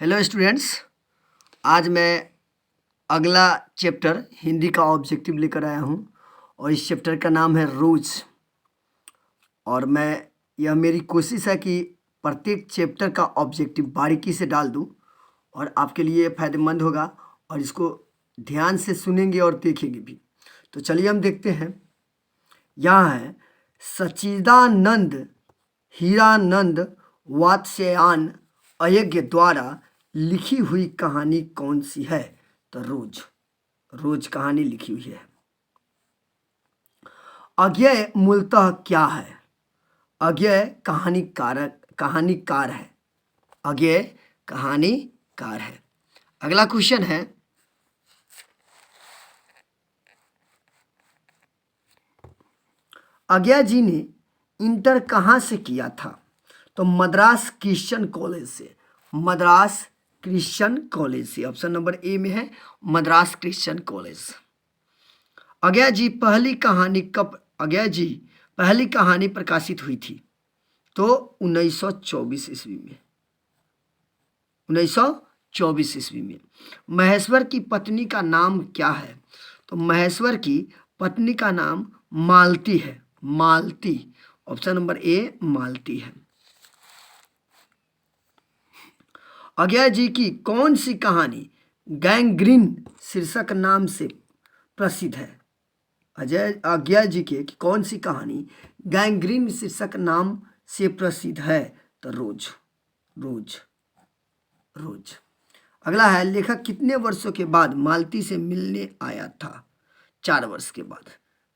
Hello students, आज मैं अगला चैप्टर हिंदी का ऑब्जेक्टिव लेकर आया हूँ और इस चैप्टर का नाम है रोज। और यह मेरी कोशिश है कि प्रत्येक चैप्टर का ऑब्जेक्टिव बारीकी से डाल दूँ और आपके लिए फ़ायदेमंद होगा और इसको ध्यान से सुनेंगे और देखेंगे भी। तो चलिए हम देखते हैं। यहाँ है सच्चिदानंद हीरानंद वात्स्यायन अयज्ञ द्वारा लिखी हुई कहानी कौन सी है? तो रोज कहानी लिखी हुई है। अज्ञेय मूलतः क्या है? अज्ञेय कहानीकार है। अज्ञेय कहानीकार है। अगला क्वेश्चन है, अज्ञेय जी ने इंटर कहाँ से किया था? तो मद्रास क्रिश्चियन कॉलेज से। मद्रास क्रिश्चियन कॉलेज से ऑप्शन नंबर ए में है, मद्रास क्रिश्चियन कॉलेज। अज्ञेय जी पहली कहानी प्रकाशित हुई थी? तो 1924 ईस्वी में। 1924 ईस्वी में। महेश्वर की पत्नी का नाम क्या है? तो महेश्वर की पत्नी का नाम मालती है। मालती, ऑप्शन नंबर ए मालती है। अज्ञेय जी की कौन सी कहानी गैंग्रीन शीर्षक नाम से प्रसिद्ध है? अज्ञेय जी की कौन सी कहानी गैंग्रीन शीर्षक नाम से प्रसिद्ध है? तो रोज। अगला है, लेखक कितने वर्षों के बाद मालती से मिलने आया था? 4 वर्ष के बाद।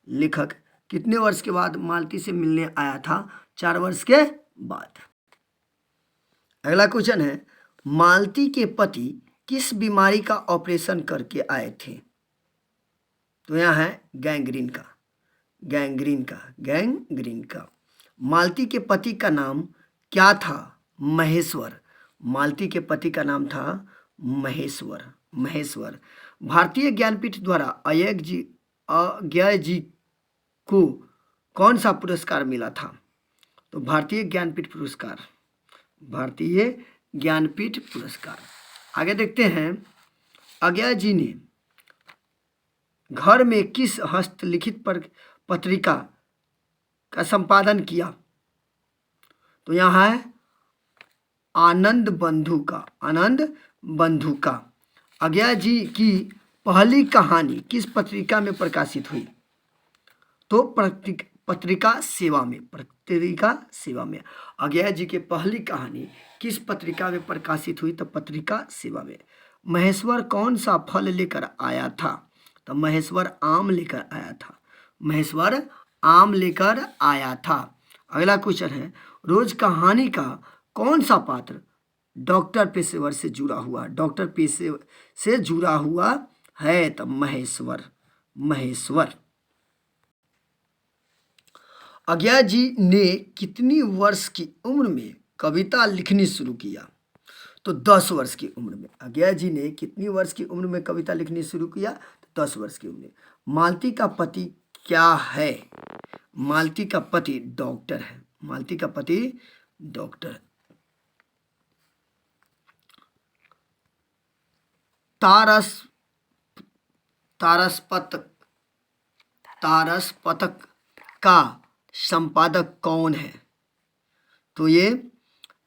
लेखक कितने वर्ष के बाद मालती से मिलने आया था? 4 वर्ष के बाद। अगला क्वेश्चन है, मालती के पति किस बीमारी का ऑपरेशन करके आए थे? तो यहाँ है गैंग्रीन का। मालती के पति का नाम क्या था? महेश्वर। मालती के पति का नाम था महेश्वर। भारतीय ज्ञानपीठ द्वारा अज्ञेय जी को कौन सा पुरस्कार मिला था? तो भारतीय ज्ञानपीठ पुरस्कार। आगे देखते हैं, अज्ञेय जी ने घर में किस हस्तलिखित पत्रिका का संपादन किया? तो यहाँ है आनंद बंधु का। अज्ञेय जी की पहली कहानी किस पत्रिका में प्रकाशित हुई? तो पत्रिका सेवा में। अज्ञेय जी की पहली कहानी किस पत्रिका में प्रकाशित हुई? तो पत्रिका सेवा में। महेश्वर कौन सा फल लेकर आया था? तो महेश्वर आम लेकर आया था। अगला क्वेश्चन है, रोज कहानी का कौन सा पात्र डॉक्टर पेशेवर से जुड़ा हुआ है? तो महेश्वर। अज्ञेय जी ने कितनी वर्ष की उम्र में कविता लिखनी शुरू किया? तो 10 वर्ष की उम्र में। अज्ञेय जी ने कितनी वर्ष की उम्र में कविता लिखनी शुरू किया? तो 10 वर्ष की उम्र में। मालती का पति क्या है? मालती का पति डॉक्टर है। तारसपतक का संपादक कौन है? तो ये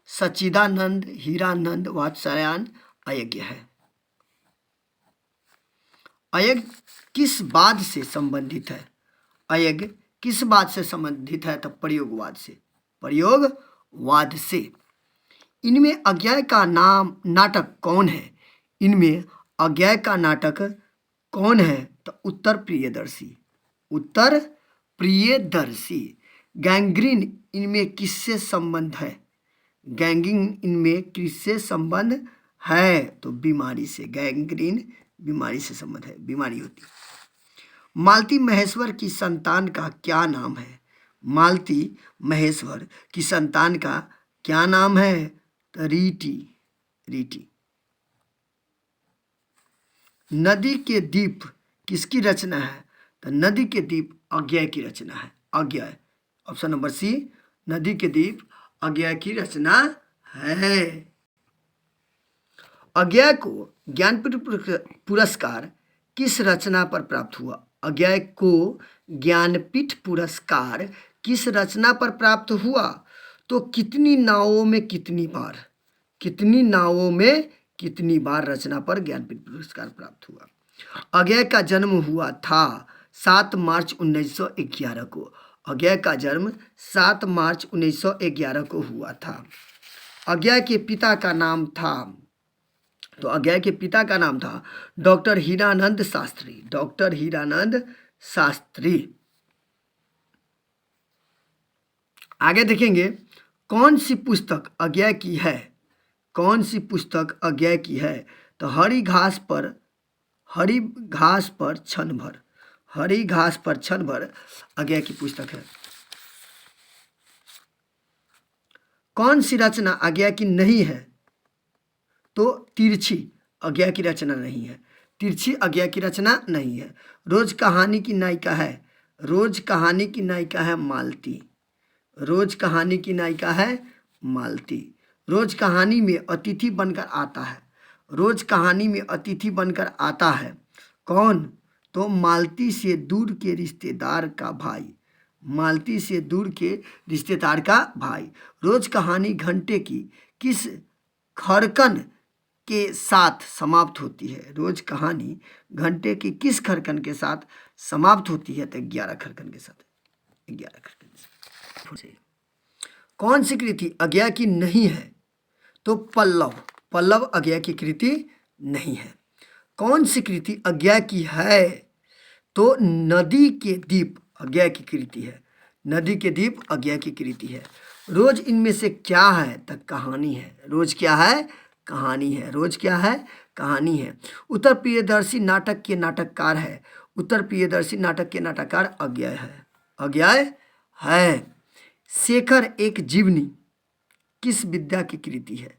सच्चिदानंद हीरानंद वात्स्यायन अयज्ञ है। अयज्ञ किस बात से संबंधित है? अयज्ञ किस बात से संबंधित है? तो प्रयोगवाद से। इनमें अज्ञेय का नाटक कौन है? इनमें अज्ञेय का नाटक कौन है? तो उत्तर प्रियदर्शी। गैंग्रीन इनमें किससे संबंध है? गैंग्रीन इनमें किससे संबंध है? तो बीमारी से। गैंग्रीन बीमारी से संबंध है, बीमारी होती है। मालती महेश्वर की संतान का क्या नाम है? मालती महेश्वर की संतान का क्या नाम है? तो रीटी। नदी के द्वीप किसकी रचना है? तो नदी के द्वीप अज्ञेय की रचना है। अज्ञेय, ऑप्शन नंबर सी, नदी के द्वीप अज्ञेय की रचना है। अज्ञेय को ज्ञानपीठ पुरस्कार किस रचना पर प्राप्त हुआ? अज्ञेय को ज्ञानपीठ पुरस्कार किस रचना पर प्राप्त हुआ? तो कितनी नावों में कितनी बार, कितनी नावों में कितनी बार रचना पर ज्ञानपीठ पुरस्कार प्राप्त हुआ? अज्ञेय का जन्म हुआ था 7 मार्च 1911 को। अज्ञेय का जन्म 7 मार्च 1911 को हुआ था। अज्ञेय के पिता का नाम था, तो अज्ञेय के पिता का नाम था डॉक्टर हीरानंद शास्त्री। डॉक्टर हीरानंद शास्त्री। आगे देखेंगे कौन सी पुस्तक अज्ञेय की है? कौन सी पुस्तक अज्ञेय की है? तो हरी घास पर क्षण भर, हरी घास पर क्षण भर अज्ञेय की पुस्तक है। कौन सी रचना अज्ञेय की नहीं है? तो तिरछी अज्ञेय की रचना नहीं है। तिरछी अज्ञेय की रचना नहीं है। रोज कहानी की नायिका है, रोज कहानी की नायिका है मालती। रोज कहानी की नायिका है मालती। रोज कहानी में अतिथि बनकर आता है, रोज कहानी में अतिथि बनकर आता है कौन? तो मालती से दूर के रिश्तेदार का भाई, मालती से दूर के रिश्तेदार का भाई। रोज कहानी घंटे की किस खड़कन के साथ समाप्त होती है? रोज कहानी घंटे की किस खड़कन के साथ समाप्त होती है? तो 11 खड़कन के साथ, 11 खड़कन के साथ। कौन सी कृति अज्ञेय की नहीं है? तो पल्लव, पल्लव अज्ञेय की कृति नहीं है। कौन सी कृति अज्ञेय की है? तो नदी के दीप अज्ञेय की कृति है। नदी के दीप अज्ञेय की कृति है। रोज इनमें से क्या है? तो कहानी है। रोज क्या है? कहानी है। रोज क्या है? कहानी है। उत्तर प्रियदर्शी नाटक के नाटककार है। उत्तर प्रियदर्शी नाटक के नाटककार अज्ञेय है। अज्ञेय है। शेखर एक जीवनी किस विद्या की कृति है?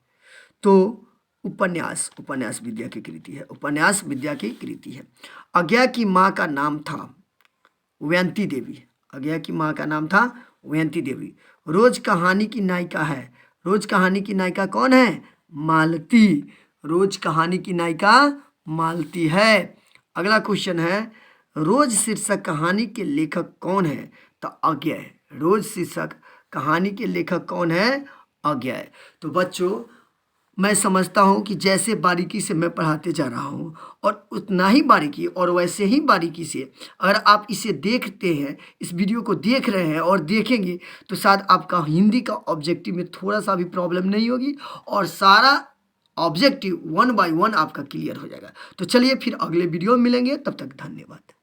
तो उपन्यास, उपन्यास विद्या की कृति है। उपन्यास विद्या की कृति है। अज्ञेय की माँ का नाम था वयंती देवी। अज्ञेय की माँ का नाम था वयंती देवी। रोज कहानी की नायिका है। रोज कहानी की नायिका कौन है? मालती। रोज कहानी की नायिका मालती है। अगला क्वेश्चन है रोज शीर्षक कहानी के लेखक कौन है? तो अज्ञेय। रोज शीर्षक कहानी के लेखक कौन है? अज्ञेय। तो बच्चों मैं समझता हूँ कि जैसे बारीकी से मैं पढ़ाते जा रहा हूँ और उतना ही बारीकी और वैसे ही बारीकी से अगर आप इसे देखते हैं, इस वीडियो को देख रहे हैं और देखेंगे तो शायद आपका हिंदी का ऑब्जेक्टिव में थोड़ा सा भी प्रॉब्लम नहीं होगी और सारा ऑब्जेक्टिव 1 बाय 1 आपका क्लियर हो जाएगा। तो चलिए फिर अगले वीडियो में मिलेंगे, तब तक धन्यवाद।